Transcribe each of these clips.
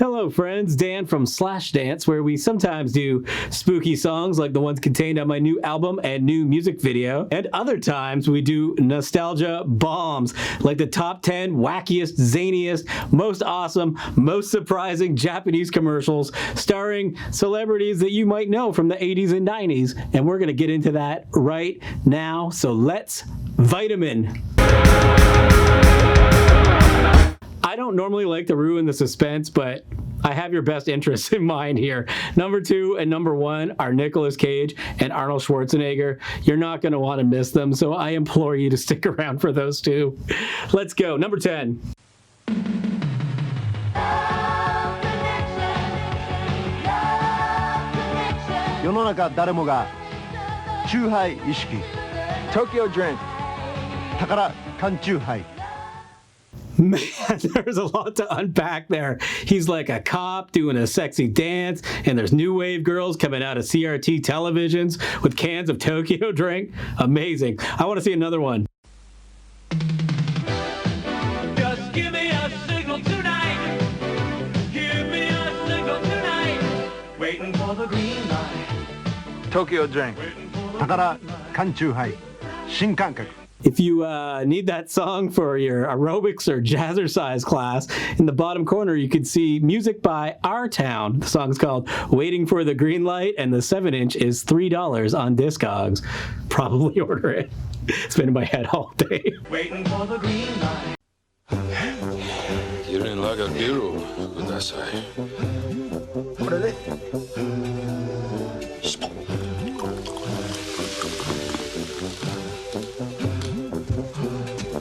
Hello friends, Dan from Slashdance, where we sometimes do spooky songs like the ones contained on my new album and new music video, and other times we do nostalgia bombs like the top 10 wackiest, zaniest, most awesome, most surprising Japanese commercials starring celebrities that you might know from the 80s and 90s, and we're going to get into that right now, so let's vitamin. I don't normally like to ruin the suspense, but I have your best interests in mind here. Number 2 and number 1 are Nicolas Cage and Arnold Schwarzenegger. You're not going to want to miss them, so I implore you to stick around for those two. Let's go. Number 10. 世の中誰もがチューハイ意識 Tokyo Drink 宝缶チューハイ Man, there's a lot to unpack there. He's like a cop doing a sexy dance, and there's new wave girls coming out of CRT televisions with cans of Tokyo Drink. Amazing. I want to see another one. Just give me a signal tonight. Give me a signal tonight. Waiting for the green light. Tokyo Drink 宝缶チューハイ新感覚 If you need that song for your aerobics or jazzercise class, in the bottom corner you can see music by Our Town. The song's called Waiting for the Green Light, and the 7-inch is $3 on Discogs. Probably order it. It's been in my head all day. Waiting for the green light. Quieren lager beerください。これで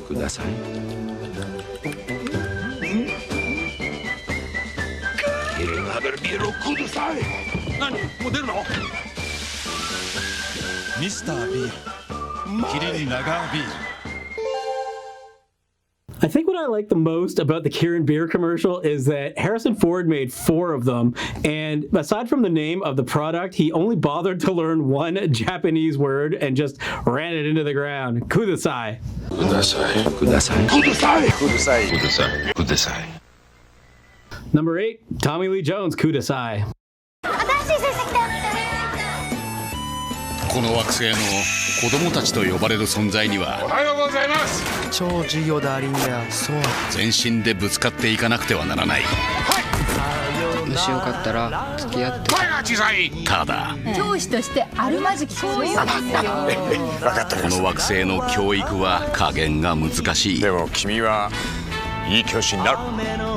ください。Quieren lager beerください。何？もう出るの？ミスタービール、キリンラガービール。I think what I like the most about the Kirin beer commercial is that Harrison Ford made 4 of them, and aside from the name of the product, he only bothered to learn one Japanese word and just ran it into the ground. Kudasai. Kudasai. Kudasai. Kudasai. Kudasai. Kudasai. Kudasai. Number 8, Tommy Lee Jones, Kudasai. この惑星の子供たちと呼ばれる存在にはおはようございます。超授業だりんだよ。そう。全身でぶつかっていかなくてはならない。もしよかったら付き合って。声が小さい。ただ教師としてあるまじきそういうこの惑星の教育は加減が難しい。でも君はいい教師になる。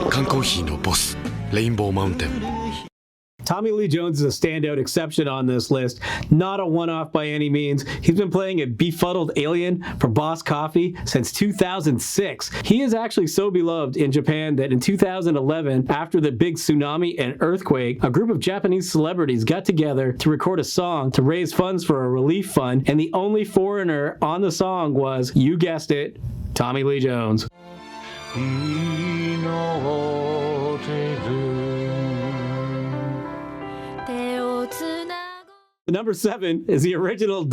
缶コーヒーのボス、レインボーマウンテン。Tommy Lee Jones is a standout exception on this list. Not a one-off by any means. He's been playing a befuddled alien for Boss Coffee since 2006. He is actually so beloved in Japan that in 2011, after the big tsunami and earthquake, a group of Japanese celebrities got together to record a song to raise funds for a relief fund, and the only foreigner on the song was, you guessed it, Tommy Lee Jones. Number 7 is the original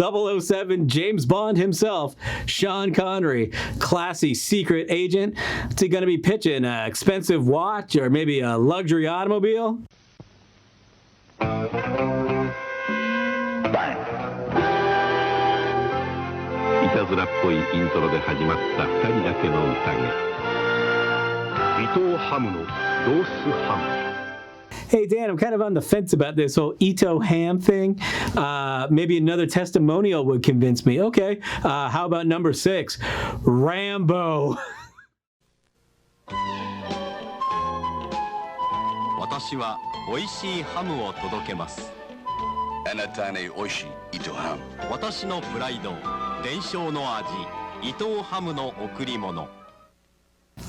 007 James Bond himself, Sean Connery. Classy secret agent. Is he going to be pitching an expensive watch or maybe a luxury automobile? いたずらっぽいイントロで始まった2人だけの宴。伊藤ハムのロースハム。Hey, Dan, I'm kind of on the fence about this whole Ito ham thing. Maybe another testimonial would convince me. Okay, how about number 6? Rambo. 私は美味しいハムを届けます。あなたに美味しい糸ハム。私のプライド、伝承の味、伊藤ハムの贈り物。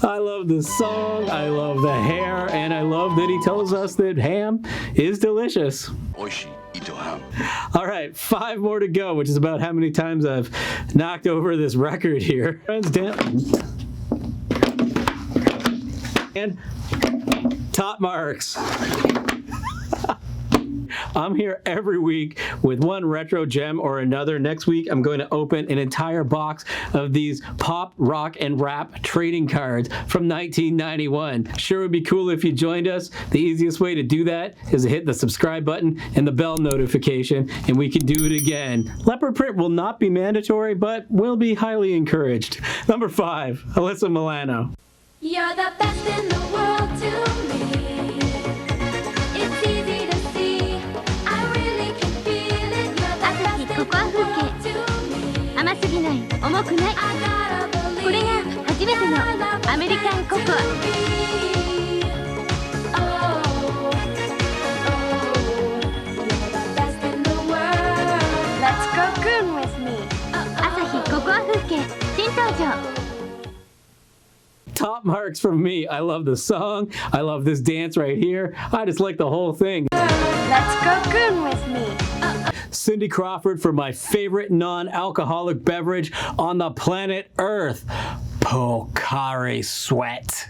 I love the song, I love the hair, and I love that he tells us that ham is delicious. All right, 5 more to go, which is about how many times I've knocked over this record here. And top marks. I'm here every week with one retro gem or another. Next week, I'm going to open an entire box of these pop, rock, and rap trading cards from 1991. Sure would be cool if you joined us. The easiest way to do that is to hit the subscribe button and the bell notification, and we can do it again. Leopard print will not be mandatory, but will be highly encouraged. Number 5, Alyssa Milano. You're the best in the world to me. It's easy to see. I really can feel it. You're the best in the world to me. 甘すぎない、重くない。 I gotta believe これが初めてのアメリカンココア。 Let's go goon with me. 朝日ココア風景新登場。 Top marks from me. I love the song. I love this dance right here. I just like the whole thing. Let's go goon with me. Cindy Crawford for my favorite non-alcoholic beverage on the planet Earth, Pocari Sweat.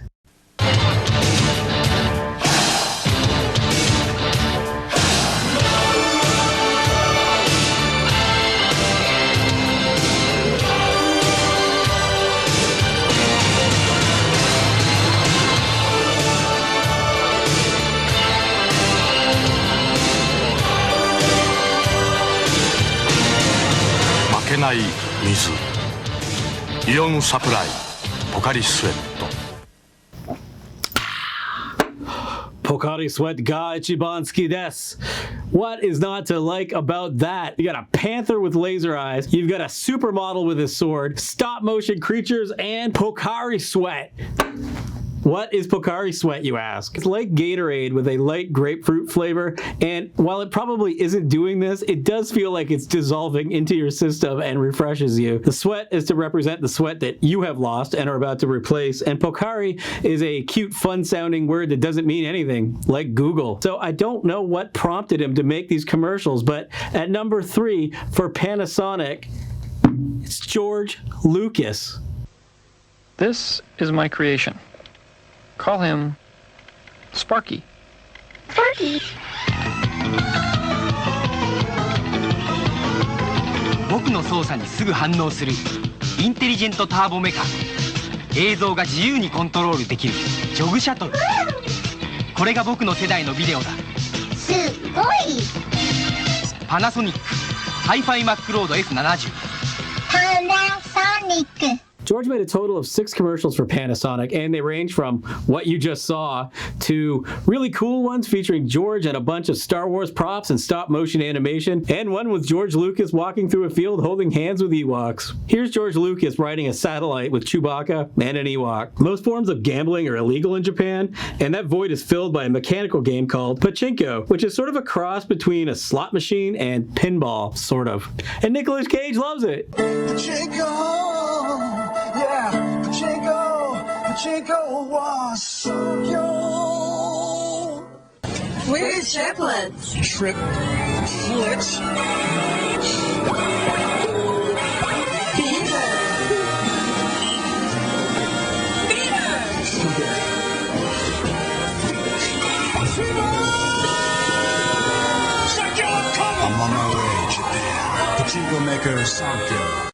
Pocari Sweat ga ichiban suki desu. What is not to like about that? You got a panther with laser eyes, you've got a supermodel with a sword, stop motion creatures, and Pocari Sweat. What is Pocari Sweat, you ask? It's like Gatorade with a light grapefruit flavor, and while it probably isn't doing this, it does feel like it's dissolving into your system and refreshes you. The sweat is to represent the sweat that you have lost and are about to replace, and Pocari is a cute, fun-sounding word that doesn't mean anything, like Google. So I don't know what prompted him to make these commercials, but at number 3 for Panasonic, it's George Lucas. This is my creation. Call him Sparky. Sparky. 僕の操作にすぐ反応するインテリジェントターボメカ。映像が自由にコントロールできるジョグシャトル。これが僕の世代のビデオだ。すごい。パナソニックハイファイマックロード F70。パナソニック。 George made a total of 6 commercials for Panasonic, and they range from what you just saw to really cool ones featuring George and a bunch of Star Wars props and stop-motion animation, and one with George Lucas walking through a field holding hands with Ewoks. Here's George Lucas riding a satellite with Chewbacca and an Ewok. Most forms of gambling are illegal in Japan, and that void is filled by a mechanical game called Pachinko, which is sort of a cross between a slot machine and pinball, sort of. And Nicolas Cage loves it. Pachinko! Yeah, Pachinko was so yo. Where's triplets? Triplets? I'm on my way, Japan. Pachinko maker Sanko.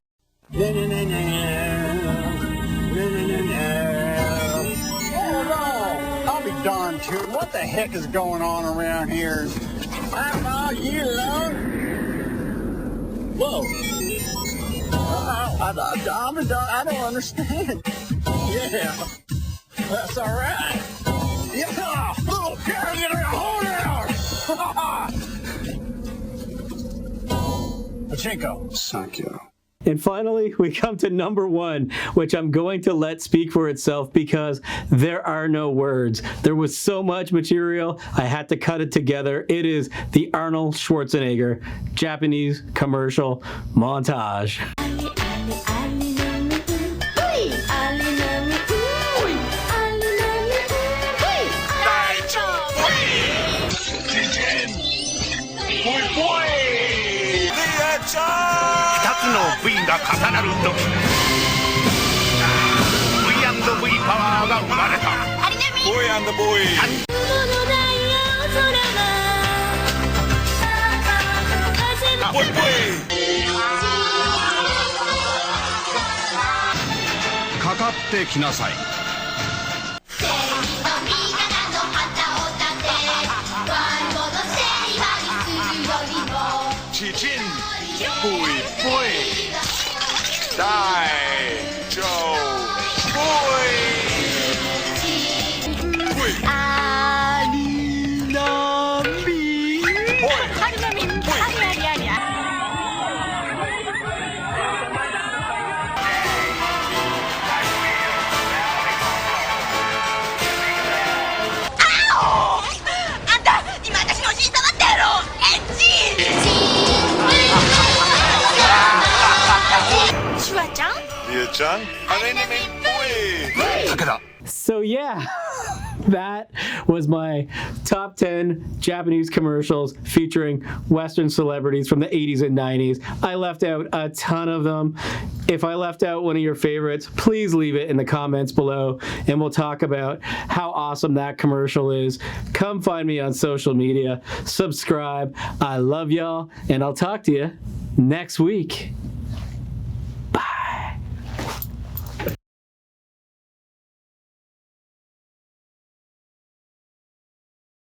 I'll be darned tootin'. What the heck is going on around here? I'm all year long. Whoa. I don't understand. Yeah. That's all right. Yeah. Little girl, get her hold out. Pachinko. Sanko. And finally, we come to number 1, which I'm going to let speak for itself because there are no words. There was so much material, I had to cut it together. It is the Arnold Schwarzenegger Japanese commercial montage. V が重なる時 V&V パワーが生まれた Boy and the Boy ってきなさい。チチンブイブイ大丈夫ブイアリナミアリナミアリアリアリあんた今私のお尻触ったやろエッチシュワちゃんリエちゃんアレナミブイ武田 So yeah, that was my top 10 Japanese commercials featuring Western celebrities from the 80s and 90s. I left out a ton of them. If I left out one of your favorites, please leave it in the comments below and we'll talk about how awesome that commercial is. Come find me on social media, subscribe. I love y'all and I'll talk to you next week.